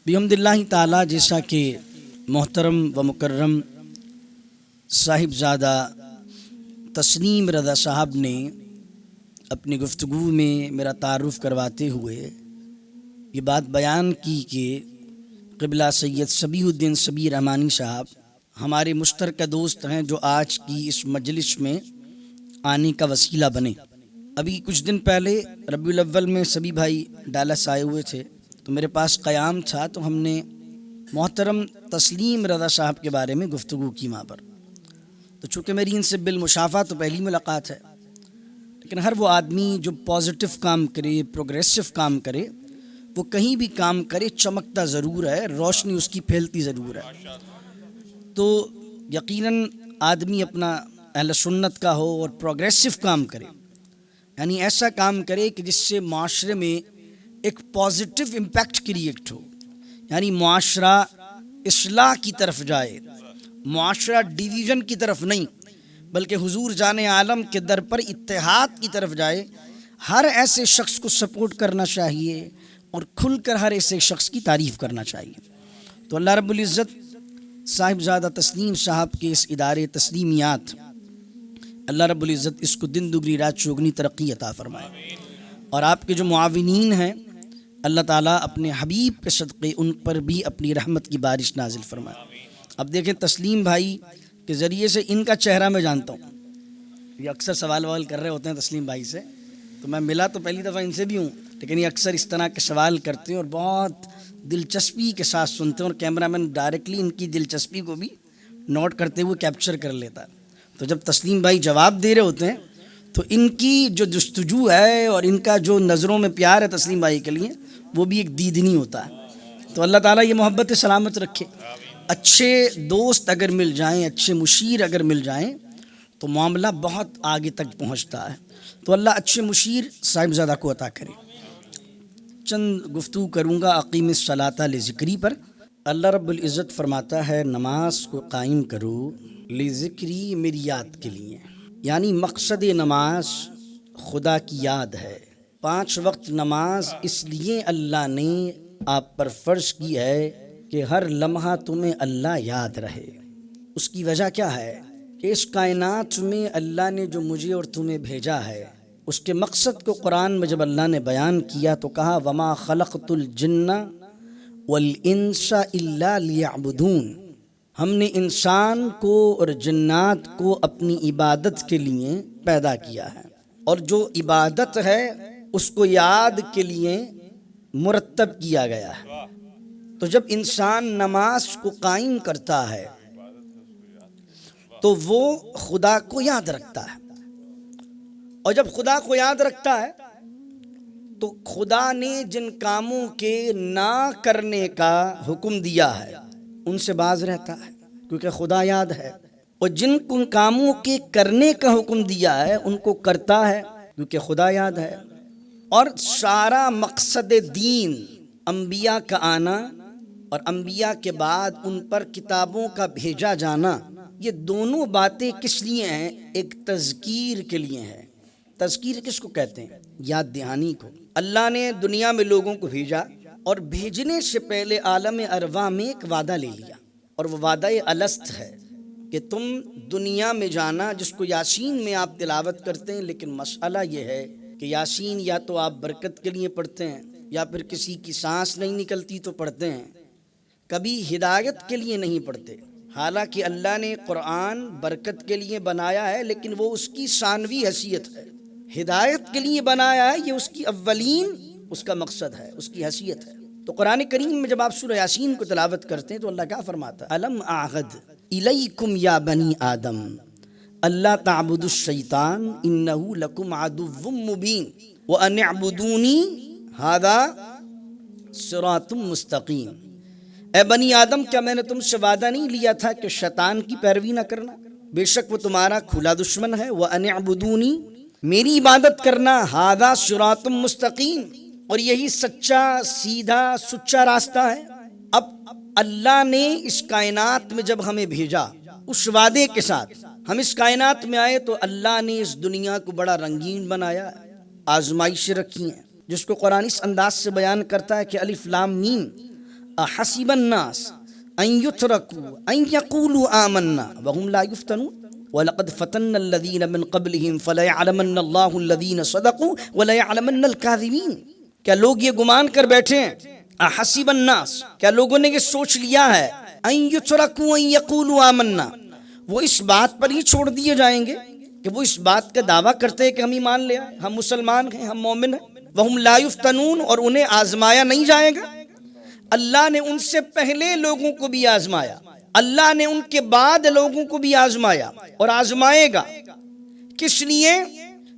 بحمد اللہ تعالیٰ، جیسا کہ محترم و مکرم صاحبزادہ تسنیم رضا صاحب نے اپنی گفتگو میں میرا تعارف کرواتے ہوئے یہ بات بیان کی کہ قبلہ سید صبیح الدین صبیح رحمانی صاحب ہمارے مشترکہ دوست ہیں جو آج کی اس مجلس میں آنے کا وسیلہ بنے۔ ابھی کچھ دن پہلے ربیع الاول میں سبھی بھائی ڈالاس آئے ہوئے تھے تو میرے پاس قیام تھا، تو ہم نے محترم تسلیم رضا صاحب کے بارے میں گفتگو کی وہاں پر۔ تو چونکہ میری ان سے بالمشافہ تو پہلی ملاقات ہے، لیکن ہر وہ آدمی جو پازیٹیو کام کرے، پروگریسو کام کرے، وہ کہیں بھی کام کرے چمکتا ضرور ہے، روشنی اس کی پھیلتی ضرور ہے۔ تو یقیناً آدمی اپنا اہل سنت کا ہو اور پروگریسو کام کرے، یعنی ایسا کام کرے کہ جس سے معاشرے میں ایک پازیٹیو امپیکٹ کریٹ ہو، یعنی معاشرہ اصلاح کی طرف جائے، معاشرہ ڈیویژن کی طرف نہیں بلکہ حضور جان عالم کے در پر اتحاد کی طرف جائے۔ ہر ایسے شخص کو سپورٹ کرنا چاہیے اور کھل کر ہر ایسے شخص کی تعریف کرنا چاہیے۔ تو اللہ رب العزت صاحبزادہ تسلیم صاحب کے اس ادارے تسلیمیات، اللہ رب العزت اس کو دن دگنی رات چوگنی ترقی عطا فرمائے، اور آپ کے جو معاونین ہیں اللہ تعالیٰ اپنے حبیب کے صدقے ان پر بھی اپنی رحمت کی بارش نازل فرمائے۔ اب دیکھیں، تسلیم بھائی کے ذریعے سے ان کا چہرہ میں جانتا ہوں، یہ اکثر سوال کر رہے ہوتے ہیں تسلیم بھائی سے، تو میں ملا تو پہلی دفعہ ان سے بھی ہوں، لیکن یہ اکثر اس طرح کے سوال کرتے ہیں اور بہت دلچسپی کے ساتھ سنتے ہیں، اور کیمرہ مین ڈائریکٹلی ان کی دلچسپی کو بھی نوٹ کرتے ہوئے کیپچر کر لیتا ہے۔ تو جب تسلیم بھائی جواب دے رہے ہوتے ہیں تو ان کی جو جستجو ہے اور ان کا جو نظروں میں پیار ہے تسلیم بھائی کے لیے، وہ بھی ایک دیدنی ہوتا ہے۔ تو اللہ تعالیٰ یہ محبت سلامت رکھے۔ اچھے دوست اگر مل جائیں، اچھے مشیر اگر مل جائیں تو معاملہ بہت آگے تک پہنچتا ہے۔ تو اللہ اچھے مشیر صاحبزادہ کو عطا کرے۔ چند گفتگو کروں گا اقیم الصلاۃ لذکری پر۔ اللہ رب العزت فرماتا ہے، نماز کو قائم کرو لذکری، میری یاد کے لیے، یعنی مقصد نماز خدا کی یاد ہے۔ 5 وقت نماز اس لیے اللہ نے آپ پر فرض کی ہے کہ ہر لمحہ تمہیں اللہ یاد رہے۔ اس کی وجہ کیا ہے کہ اس کائنات میں اللہ نے جو مجھے اور تمہیں بھیجا ہے، اس کے مقصد کو قرآن میں جب اللہ نے بیان کیا تو کہا، وما خلقت الجن والانس الا لیعبدون، ہم نے انسان کو اور جنات کو اپنی عبادت کے لیے پیدا کیا ہے، اور جو عبادت ہے اس کو یاد کے لیے مرتب کیا گیا ہے۔ تو جب انسان نماز کو قائم کرتا ہے تو وہ خدا کو یاد رکھتا ہے، اور جب خدا کو یاد رکھتا ہے تو خدا نے جن کاموں کے نہ کرنے کا حکم دیا ہے ان سے باز رہتا ہے، کیونکہ خدا یاد ہے، اور جن کاموں کے کرنے کا حکم دیا ہے ان کو کرتا ہے کیونکہ خدا یاد ہے۔ اور سارا مقصد دین، انبیاء کا آنا اور انبیاء کے بعد ان پر کتابوں کا بھیجا جانا، یہ دونوں باتیں کس لیے ہیں؟ ایک تذکیر کے لیے ہے۔ تذکیر کس کو کہتے ہیں؟ یاد دہانی کو۔ اللہ نے دنیا میں لوگوں کو بھیجا، اور بھیجنے سے پہلے عالم ارواح میں ایک وعدہ لے لیا، اور وہ وعدہ الست ہے کہ تم دنیا میں جانا، جس کو یاسین میں آپ تلاوت کرتے ہیں، لیکن مسئلہ یہ ہے کہ یاسین یا تو آپ برکت کے لیے پڑھتے ہیں، یا پھر کسی کی سانس نہیں نکلتی تو پڑھتے ہیں، کبھی ہدایت کے لیے نہیں پڑھتے۔ حالانکہ اللہ نے قرآن برکت کے لیے بنایا ہے، لیکن وہ اس کی ثانوی حیثیت ہے۔ ہدایت کے لیے بنایا ہے، یہ اس کی اولین اس کا مقصد ہے، اس کی حیثیت ہے۔ تو قرآن کریم میں جب آپ سورہ یاسین کو تلاوت کرتے ہیں تو اللہ کیا فرماتا ہے؟ الم اعہد الیکم یا بنی آدم اللہ تعبدوا الشیطان انہ لکم عدو مبین وان اعبدونی ھذا صراط مستقیم۔ اے بنی آدم، کیا میں نے تم سے وعدہ نہیں لیا تھا کہ شیطان کی پیروی نہ کرنا؟ بے شک وہ تمہارا کھلا دشمن ہے۔ وان اعبدونی، میری عبادت کرنا، ھذا صراط مستقیم، اور یہی سچا سیدھا سچا راستہ ہے۔ اب اللہ نے اس کائنات میں جب ہمیں بھیجا، اس وعدے کے ساتھ ہم اس کائنات میں آئے، تو اللہ نے اس دنیا کو بڑا رنگین بنایا، آزمائشیں رکھی ہیں، جس کو قرآن اس انداز سے بیان کرتا ہے کہ الف لام میم، احسب الناس ان يتركوا ان يقولوا آمنا وهم لا يفتنون وَلَقَدْ فَتَنَّ الَّذِينَ مِنْ قَبْلِهِمْ فَلَيَعْلَمَنَّ اللَّهُ الَّذِينَ صَدَقُوا وَلَيَعْلَمَنَّ الْكَاذِبِينَ۔ کیا لوگ یہ گمان کر بیٹھے ہیں، احسب الناس، کیا لوگوں نے یہ سوچ لیا ہے، ان یترکوا ان یقولوا آمنا، وہ اس بات پر ہی چھوڑ دیے جائیں گے کہ وہ اس بات کا دعویٰ کرتے ہیں کہ ہم ایمان لے آئے، ہم مسلمان ہیں، ہم مومن ہیں، وَهُمْ لَا يُفْتَنُونَ، اور انہیں آزمایا نہیں جائے گا۔ اللہ نے ان سے پہلے لوگوں کو بھی آزمایا، اللہ نے ان کے بعد لوگوں کو بھی آزمایا اور آزمائے گا۔ کس لیے؟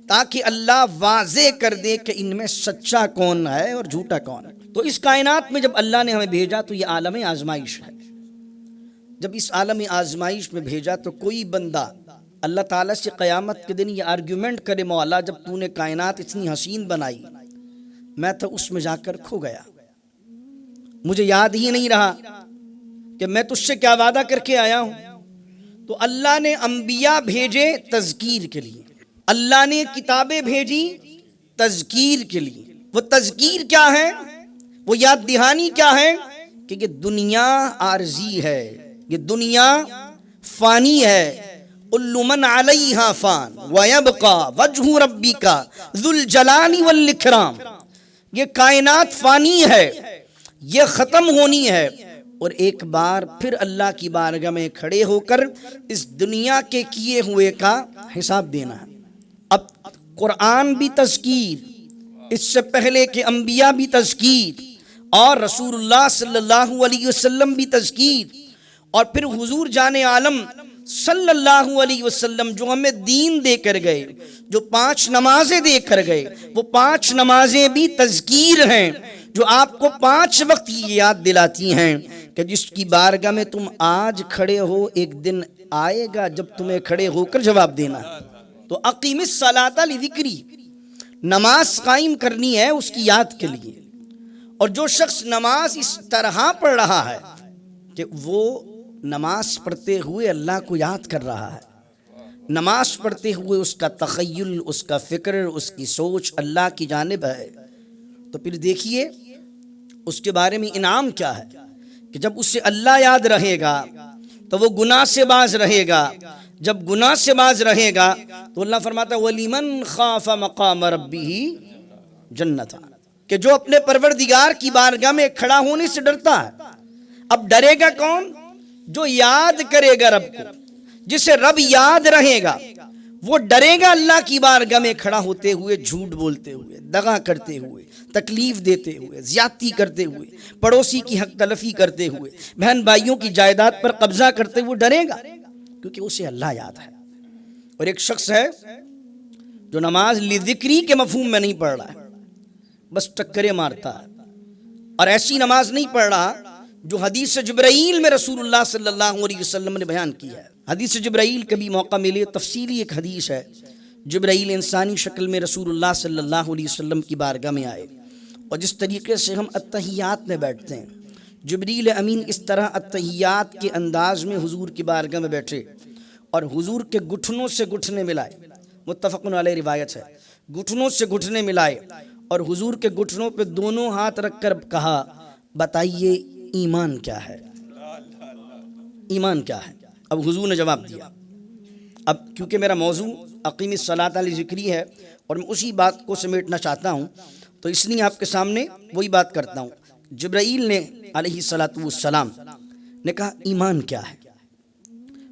تاکہ اللہ واضح کر دے کہ ان میں سچا کون ہے اور جھوٹا کون ہے۔ تو اس کائنات میں جب اللہ نے ہمیں بھیجا تو یہ عالم آزمائش ہے۔ جب اس عالم آزمائش میں بھیجا تو کوئی بندہ اللہ تعالیٰ سے قیامت کے دن یہ آرگیومنٹ کرے، مولا جب تو نے کائنات اتنی حسین بنائی، میں تو اس میں جا کر کھو گیا، مجھے یاد ہی نہیں رہا کہ میں تجھ سے کیا وعدہ کر کے آیا ہوں۔ تو اللہ نے انبیاء بھیجے تذکیر کے لیے، اللہ نے کتابیں بھیجی تذکیر کے لیے۔ وہ تذکیر کیا ہے، وہ یاد دہانی کیا ہے کہ یہ دنیا عارضی ہے، یہ دنیا فانی ہے۔ کل من علیہا فان ویبقی وجہ ربک ذو الجلال والاکرام، یہ کائنات فانی ہے، یہ ختم ہونی ہے، اور ایک بار پھر اللہ کی بارگاہ میں کھڑے ہو کر اس دنیا کے کیے ہوئے کا حساب دینا ہے۔ اب قرآن بھی تذکیر، اس سے پہلے کے انبیاء بھی تذکیر، اور رسول اللہ صلی اللہ علیہ وسلم بھی تذکیر، اور پھر حضور جان عالم صلی اللہ علیہ وسلم جو ہمیں دین دے کر گئے، جو 5 نمازیں دے کر گئے، وہ 5 نمازیں بھی تذکیر ہیں، جو آپ کو 5 وقت یہ یاد دلاتی ہیں کہ جس کی بارگاہ میں تم آج کھڑے ہو، ایک دن آئے گا جب تمہیں کھڑے ہو کر جواب دینا ہے۔ تو اقیم الصلاۃ لذکری، نماز قائم کرنی ہے اس کی یاد کے لیے۔ اور جو شخص نماز اس طرح پڑھ رہا ہے کہ وہ نماز پڑھتے ہوئے اللہ کو یاد کر رہا ہے، نماز پڑھتے ہوئے اس کا تخیل، اس کا فکر، اس کی سوچ اللہ کی جانب ہے، تو پھر دیکھیے اس کے بارے میں انعام کیا ہے کہ جب اسے اللہ یاد رہے گا تو وہ گناہ سے باز رہے گا، جب گناہ سے باز رہے گا تو اللہ فرماتا ہے وَلِمَنْ خَافَ مَقَامَ رَبِّهِ جَنَّتَانِ، کہ جو اپنے پروردگار کی بارگاہ میں کھڑا ہونے سے ڈرتا ہے۔ اب ڈرے گا کون؟ جو یاد کرے گا رب کو، جسے رب یاد رہے گا وہ ڈرے گا اللہ کی بارگاہ میں کھڑا ہوتے ہوئے، جھوٹ بولتے ہوئے، دغا کرتے ہوئے، تکلیف دیتے ہوئے، زیادتی کرتے ہوئے، پڑوسی کی حق تلفی کرتے ہوئے، بہن بھائیوں کی جائیداد پر قبضہ کرتے ہوئے ڈرے گا، کیونکہ اسے اللہ یاد ہے۔ اور ایک شخص ہے جو نماز لذکری کے مفہوم میں نہیں پڑھ رہا ہے، بس ٹکرے مارتا ہے، اور ایسی نماز نہیں پڑھ رہا جو حدیث جبرائیل میں رسول اللہ صلی اللہ علیہ وسلم نے بیان کیا ہے۔ حدیث جبرائیل کبھی موقع ملے، تفصیلی ایک حدیث ہے، جبرائیل انسانی شکل میں رسول اللہ صلی اللہ علیہ وسلم کی بارگاہ میں آئے، اور جس طریقے سے ہم التحیات میں بیٹھتے ہیں، جبریل امین اس طرح التحیات کے انداز میں حضور کی بارگاہ میں بیٹھے اور حضور کے گھٹنوں سے گھٹنے ملائے، متفق علیہ روایت ہے، گھٹنوں سے گھٹنے ملائے اور حضور کے گھٹنوں پہ دونوں ہاتھ رکھ کر کہا بتائیے ایمان کیا ہے، ایمان کیا ہے؟ اب حضور نے جواب دیا۔ اب کیونکہ میرا موضوع اقیم الصلاۃ لذکری ہے اور میں اسی بات کو سمیٹنا چاہتا ہوں، تو اس لیے آپ کے سامنے وہی بات کرتا ہوں۔ جبرائیل نے علیہ الصلاۃ والسلام نے کہا ایمان کیا ہے؟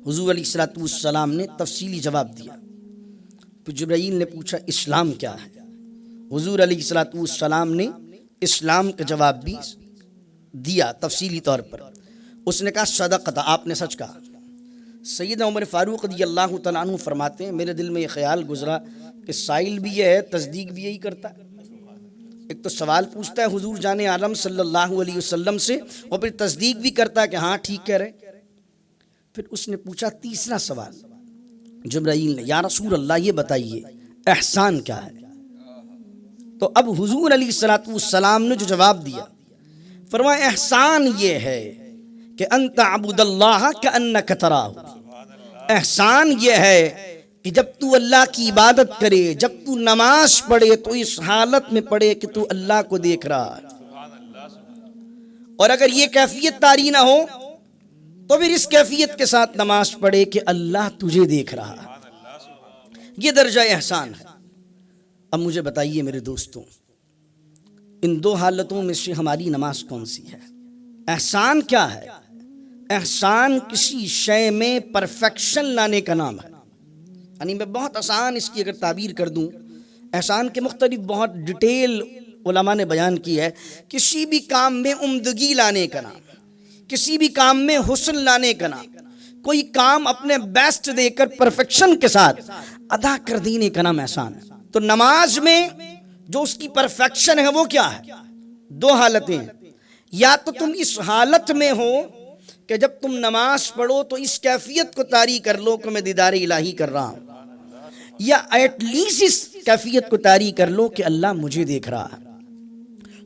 حضور علیہ الصلاۃ والسلام نے تفصیلی جواب دیا۔ پھر جبرائیل نے پوچھا اسلام کیا ہے؟ حضور علیہ الصلاۃ والسلام نے اسلام کا جواب بھی دیا تفصیلی طور پر۔ اس نے کہا صدقت، آپ نے سچ کہا۔ سیدنا عمر فاروق رضی اللہ تعالیٰ عنہ فرماتے ہیں میرے دل میں یہ خیال گزرا کہ سائل بھی یہ ہے، تصدیق بھی یہی کرتا ہے۔ ایک تو سوال پوچھتا ہے حضور جان عالم صلی اللہ علیہ وسلم سے، اور پھر تصدیق بھی کرتا ہے کہ ہاں ٹھیک کہہ رہے۔ پھر اس نے پوچھا تیسرا سوال جبرائیل نے، یا رسول اللہ یہ بتائیے احسان کیا ہے؟ تو اب حضور علیہ الصلاۃ والسلام نے جو جواب دیا، فرمایا احسان یہ ہے کہ ان تعبد اللہ کأنک تراہ، احسان یہ ہے کہ جب تو اللہ کی عبادت کرے، جب تو نماز پڑھے تو اس حالت میں پڑھے کہ تو اللہ کو دیکھ رہا ہے، اور اگر یہ کیفیت طاری نہ ہو تو پھر اس کیفیت کے ساتھ نماز پڑھے کہ اللہ تجھے دیکھ رہا ہے. یہ درجہ احسان ہے. اب مجھے بتائیے میرے دوستوں، ان دو حالتوں میں سے ہماری نماز کون سی ہے؟ احسان کیا ہے؟ احسان کسی شے میں پرفیکشن لانے کا نام ہے. یعنی میں بہت آسان اس کی اگر تعبیر کر دوں، احسان کے مختلف بہت ڈیٹیل علماء نے بیان کی ہے. کسی بھی کام میں عمدگی لانے کا نام، کسی بھی کام میں حسن لانے کا نام، کوئی کام اپنے بیسٹ دے کر پرفیکشن کے ساتھ ادا کر دینے کا نام احسان ہے. تو نماز میں جو اس کی پرفیکشن ہے وہ کیا ہے؟ دو حالتیں ہیں. یا تو تم اس حالت میں ہو کہ جب تم نماز پڑھو تو اس کیفیت کو طاری کر لو کہ میں دیدار الہی کر رہا ہوں، یا ایٹ لیسٹ اس کیفیت کو طاری کر لو کہ اللہ مجھے دیکھ رہا ہے.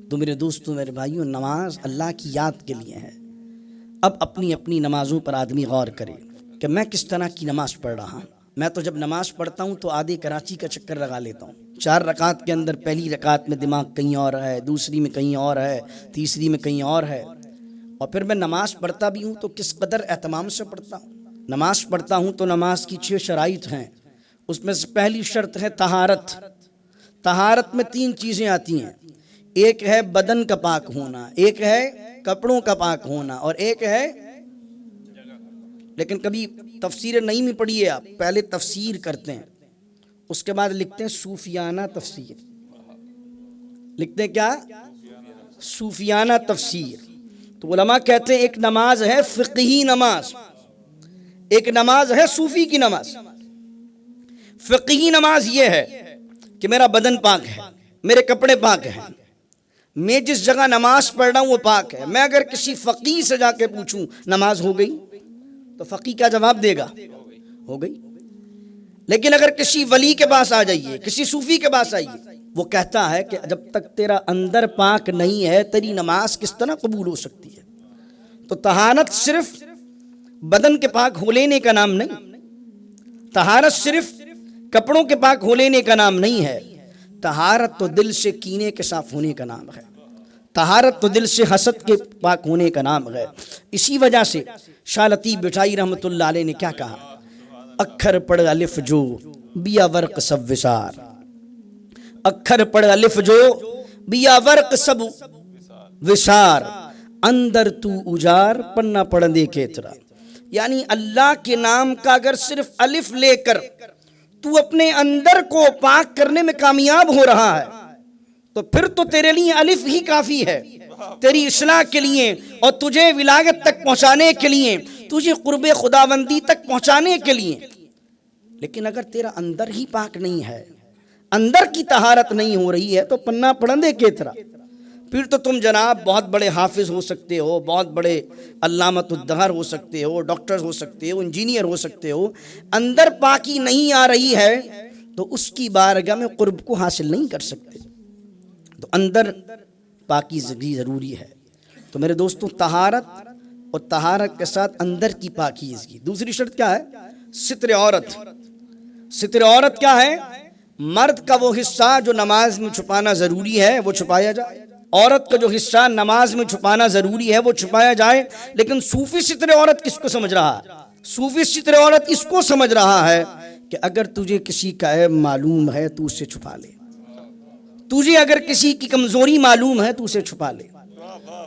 تو میرے دوستوں، میرے بھائیوں، نماز اللہ کی یاد کے لیے ہے. اب اپنی اپنی نمازوں پر آدمی غور کرے کہ میں کس طرح کی نماز پڑھ رہا ہوں. میں تو جب نماز پڑھتا ہوں تو آدھے کراچی کا چکر لگا لیتا ہوں. 4 رکعت کے اندر پہلی رکعت میں دماغ کہیں اور ہے، دوسری میں کہیں اور ہے، تیسری میں کہیں اور ہے. اور پھر میں نماز پڑھتا بھی ہوں تو کس قدر اہتمام سے پڑھتا ہوں. نماز پڑھتا ہوں تو نماز کی 6 شرائط ہیں. اس میں سے پہلی شرط ہے طہارت. طہارت میں 3 چیزیں آتی ہیں. ایک ہے بدن کا پاک ہونا، ایک ہے کپڑوں کا پاک ہونا، اور ایک ہے، لیکن کبھی تفسیر نہیں میں پڑھیے آپ، پہلے تفسیر کرتے ہیں اس کے بعد لکھتے ہیں صوفیانہ تفسیر. لکھتے ہیں کیا؟ صوفیانہ تفسیر. تو علماء کہتے ہیں ایک نماز ہے فقہی نماز، ایک نماز ہے صوفی کی نماز. فقہی نماز یہ ہے کہ میرا بدن پاک ہے، میرے کپڑے پاک ہیں، میں جس جگہ نماز پڑھ رہا ہوں وہ پاک ہے. میں اگر کسی فقیہ سے جا کے پوچھوں نماز ہو گئی تو فقیہ کیا جواب دے گا؟ ہو گئی. لیکن اگر کسی ولی کے پاس آ جائیے، کسی صوفی کے پاس آئیے، وہ کہتا ہے کہ جب تک تیرا اندر پاک نہیں ہے تیری نماز کس طرح قبول ہو سکتی ہے. تو طہارت صرف بدن کے پاک ہو لینے کا نام نہیں، طہارت صرف کپڑوں کے پاک ہو لینے کا نام نہیں ہے. طہارت تو دل سے کینے کے صاف ہونے کا نام ہے. طہارت تو دل سے حسد کے پاک ہونے کا نام ہے. اسی وجہ سے شاہ لطیف بٹھائی رحمۃ اللہ علیہ نے کیا کہا؟ اکھر پڑھ الف جو بیا ورق سب وسار. اکھر پڑھ الف جو بیا ورق سب وسار، اندر تو اجار پنہ پڑھ دے کے ترا. یعنی اللہ کے نام کا اگر صرف الف لے کر تو اپنے اندر کو پاک کرنے میں کامیاب ہو رہا ہے تو پھر تو تیرے لیے الف ہی کافی ہے تیری اصلاح کے لیے، اور تجھے ولایت تک پہنچانے کے لیے، تجھے قرب خداوندی تک پہنچانے کے لیے. لیکن اگر تیرا اندر ہی پاک نہیں ہے، اندر کی طہارت نہیں ہو رہی ہے تو پنہ پڑھندے کے طرح. پھر تو تم جناب بہت بڑے حافظ ہو سکتے ہو، بہت بڑے علامۃ الدہر ہو سکتے ہو، ڈاکٹر ہو سکتے ہو، انجینئر ہو سکتے ہو، اندر پاکی نہیں آ رہی ہے تو اس کی بارگاہ میں قرب کو حاصل نہیں کر سکتے. تو اندر پاکیزگی ضروری ہے. تو میرے دوستوں، طہارت اور طہارت کے ساتھ اندر کی پاکیزگی. دوسری شرط کیا ہے؟ ستر عورت. ستر عورت کیا ہے؟ مرد کا وہ حصہ جو نماز میں چھپانا ضروری ہے وہ چھپایا جائے، عورت کا جو حصہ نماز میں چھپانا ضروری ہے وہ چھپایا جائے. لیکن صوفی ستر عورت کس کو سمجھ رہا ہے؟ صوفی ستر عورت اس کو سمجھ رہا ہے کہ اگر تجھے کسی کا عیب معلوم ہے تو اسے چھپا لے، تجھے اگر کسی کی کمزوری معلوم ہے تو اسے چھپا لے.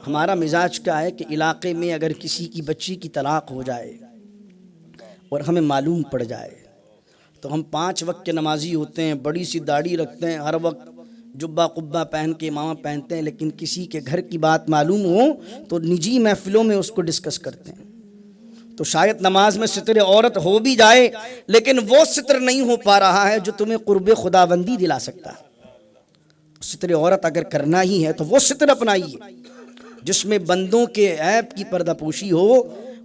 ہمارا مزاج کیا ہے کہ علاقے میں اگر کسی کی بچی کی طلاق ہو جائے اور ہمیں معلوم پڑ جائے تو ہم 5 وقت کے نمازی ہوتے ہیں، بڑی سی داڑھی رکھتے ہیں، ہر وقت جبہ قبہ پہن کے امامہ پہنتے ہیں، لیکن کسی کے گھر کی بات معلوم ہو تو نجی محفلوں میں اس کو ڈسکس کرتے ہیں. تو شاید نماز میں ستر عورت ہو بھی جائے لیکن وہ ستر نہیں ہو پا رہا ہے جو تمہیں قرب خداوندی دلا سکتا ہے. ستر عورت اگر کرنا ہی ہے تو وہ ستر اپنائیے جس میں بندوں کے عیب کی پردہ پوشی ہو،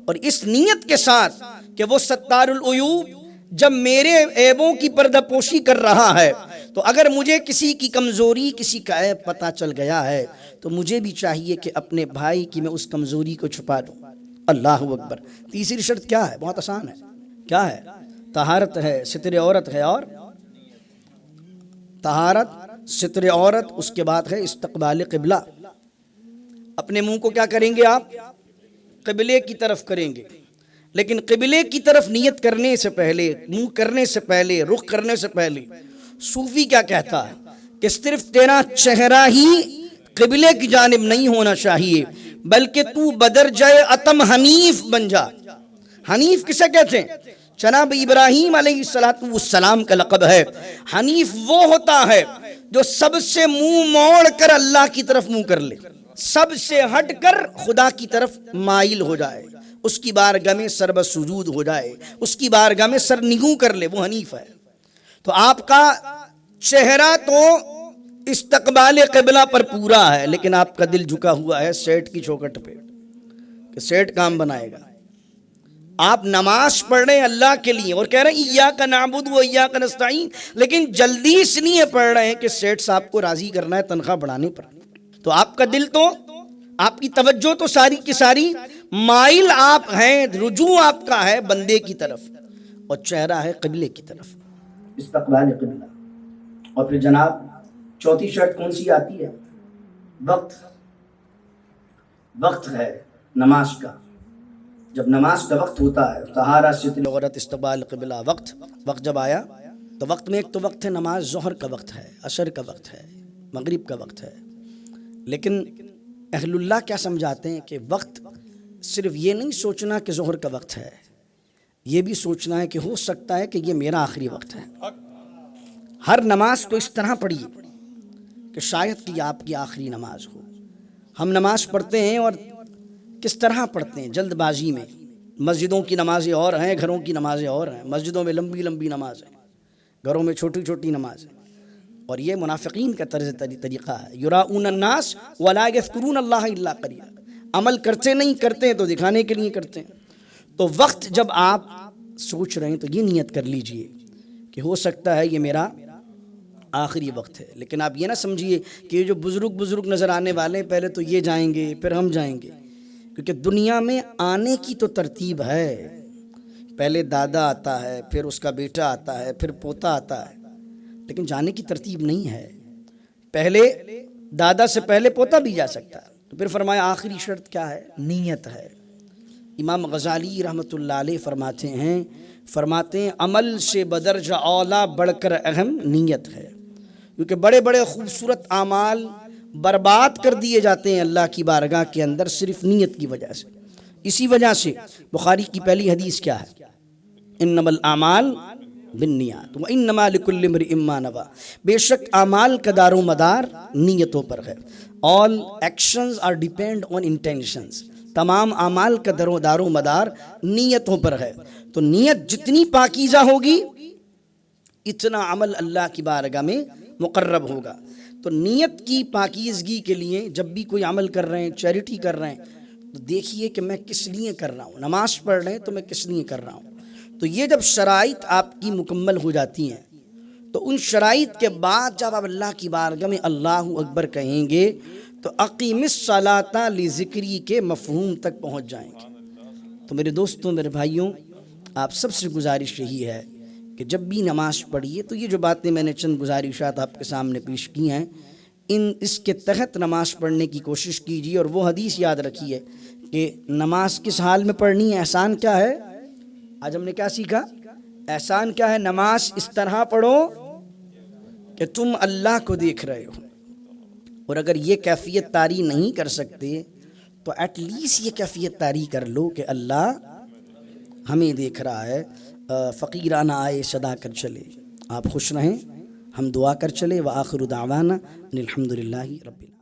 اور اس نیت کے ساتھ کہ وہ ستار العیوب جب میرے عیبوں کی پردہ پوشی کر رہا ہے تو اگر مجھے کسی کی کمزوری، کسی کا عیب پتہ چل گیا ہے تو مجھے بھی چاہیے کہ اپنے بھائی کی میں اس کمزوری کو چھپا دوں. اللہ اکبر. تیسری شرط کیا ہے؟ بہت آسان ہے. کیا ہے؟ طہارت ہے، ستر عورت ہے، اور طہارت، ستر عورت، اس کے بعد ہے استقبال قبلہ. اپنے منہ کو کیا کریں گے آپ؟ قبلے کی طرف کریں گے، لیکن قبلے کی طرف نیت کرنے سے پہلے، منہ کرنے سے پہلے، رخ کرنے سے پہلے صوفی کیا کہتا ہے کہ صرف تیرا چہرہ ہی قبلے کی جانب نہیں ہونا چاہیے، بلکہ تو بدرجہ اتم حنیف بن جا۔ حنیف کسے کہتے ہیں؟ جناب ابراہیم علیہ السلام کا لقب ہے۔ حنیف وہ ہوتا ہے جو سب سے منہ موڑ کر اللہ کی طرف منہ کر لے، سب سے ہٹ کر خدا کی طرف مائل ہو جائے، اس کی بارگاہ میں سر بسجود ہو جائے، اس کی بارگاہ میں سر نگوں کر لے، وہ حنیف ہے۔ تو آپ کا چہرہ تو استقبال قبلہ پر پورا ہے، لیکن آپ کا دل جھکا ہوا ہے سیٹ کی چوکھٹ پہ کہ سیٹ کام بنائے گا۔ آپ نماز پڑھ رہے ہیں اللہ کے لیے اور کہہ رہے ہیں ایاک نعبد و ایاک نستعین، لیکن جلدی اس لیے پڑھ رہے ہیں کہ سیٹ صاحب کو راضی کرنا ہے تنخواہ بڑھانے پر۔ تو آپ کا دل تو، آپ کی توجہ تو ساری کی ساری مائل آپ ہیں، رجوع آپ کا ہے بندے کی طرف، اور چہرہ ہے قبلے کی طرف، استقبال قبلہ۔ اور پھر جناب چوتھی شرط کون سی آتی ہے؟ وقت۔ وقت ہے نماز کا، جب نماز کا وقت ہوتا ہے طہارہ ستر عورت استقبال قبلہ، وقت جب آیا تو وقت میں ایک تو وقت ہے نماز ظہر کا وقت ہے، عصر کا وقت ہے، مغرب کا وقت ہے، لیکن اہل اللہ کیا سمجھاتے ہیں کہ وقت صرف یہ نہیں سوچنا کہ ظہر کا وقت ہے، یہ بھی سوچنا ہے کہ ہو سکتا ہے کہ یہ میرا آخری وقت ہے۔ ہر نماز کو اس طرح پڑھیے کہ شاید کہ آپ کی آخری نماز ہو۔ ہم نماز پڑھتے ہیں اور کس طرح پڑھتے ہیں؟ جلد بازی میں۔ مسجدوں کی نمازیں اور ہیں، گھروں کی نمازیں اور ہیں۔ مسجدوں میں لمبی لمبی نماز ہے، گھروں میں چھوٹی چھوٹی نماز ہے، اور یہ منافقین کا طریقہ ہے۔ یراؤن الناس ولا یذکرون اللہ الا قلیلا، عمل کرتے نہیں کرتے ہیں تو دکھانے کے لیے کرتے ہیں۔ تو وقت جب آپ سوچ رہے ہیں تو یہ نیت کر لیجئے کہ ہو سکتا ہے یہ میرا آخری وقت ہے۔ لیکن آپ یہ نہ سمجھیے کہ یہ جو بزرگ نظر آنے والے ہیں پہلے تو یہ جائیں گے پھر ہم جائیں گے، کیونکہ دنیا میں آنے کی تو ترتیب ہے، پہلے دادا آتا ہے، پھر اس کا بیٹا آتا ہے، پھر پوتا آتا ہے، لیکن جانے کی ترتیب نہیں ہے۔ پہلے دادا سے پہلے پوتا بھی جا سکتا ہے۔ تو پھر فرمایا آخری شرط کیا ہے؟ نیت ہے۔ امام غزالی رحمۃ اللہ علیہ فرماتے ہیں عمل سے بدرجہ اولا بڑھ کر اہم نیت ہے، کیونکہ بڑے بڑے خوبصورت اعمال برباد کر دیے جاتے ہیں اللہ کی بارگاہ کے اندر صرف نیت کی وجہ سے۔ اسی وجہ سے بخاری کی پہلی حدیث کیا ہے؟ انما الاعمال بالنیات وانما لکل امرئ ما نوی، بے شک اعمال کا دار و مدار نیتوں پر ہے۔ all actions are depend on intentions، تمام اعمال کا دار و مدار نیتوں پر ہے۔ تو نیت جتنی پاکیزہ ہوگی اتنا عمل اللہ کی بارگاہ میں مقرب ہوگا۔ تو نیت کی پاکیزگی کے لیے جب بھی کوئی عمل کر رہے ہیں، چیریٹی کر رہے ہیں، تو دیکھیے کہ میں کس لیے کر رہا ہوں۔ نماز پڑھ رہے ہیں تو میں کس لیے کر رہا ہوں۔ تو یہ جب شرائط آپ کی مکمل ہو جاتی ہیں تو ان شرائط کے بعد جب آپ اللہ کی بارگاہ میں اللہ اکبر کہیں گے تو اقیم الصلاۃ لذکری کے مفہوم تک پہنچ جائیں گے۔ تو میرے دوستوں، میرے بھائیوں، آپ سب سے گزارش یہی ہے کہ جب بھی نماز پڑھیے تو یہ جو باتیں میں نے چند گزارشات آپ کے سامنے پیش کی ہیں، اس کے تحت نماز پڑھنے کی کوشش کیجیے، اور وہ حدیث یاد رکھیے کہ نماز کس حال میں پڑھنی ہے۔ احسان کیا ہے؟ آج ہم نے کیا سیکھا؟ احسان کیا ہے؟ نماز اس طرح پڑھو کہ تم اللہ کو دیکھ رہے ہو، اور اگر یہ کیفیت طاری نہیں کر سکتے تو ایٹ لیسٹ یہ کیفیت طاری کر لو کہ اللہ ہمیں دیکھ رہا ہے۔ فقیرانہ آئے صدا کر چلے۔ آپ خوش رہیں، ہم دعا کر چلے۔ وآخر دعوانا ان الحمد للہ رب العالمین۔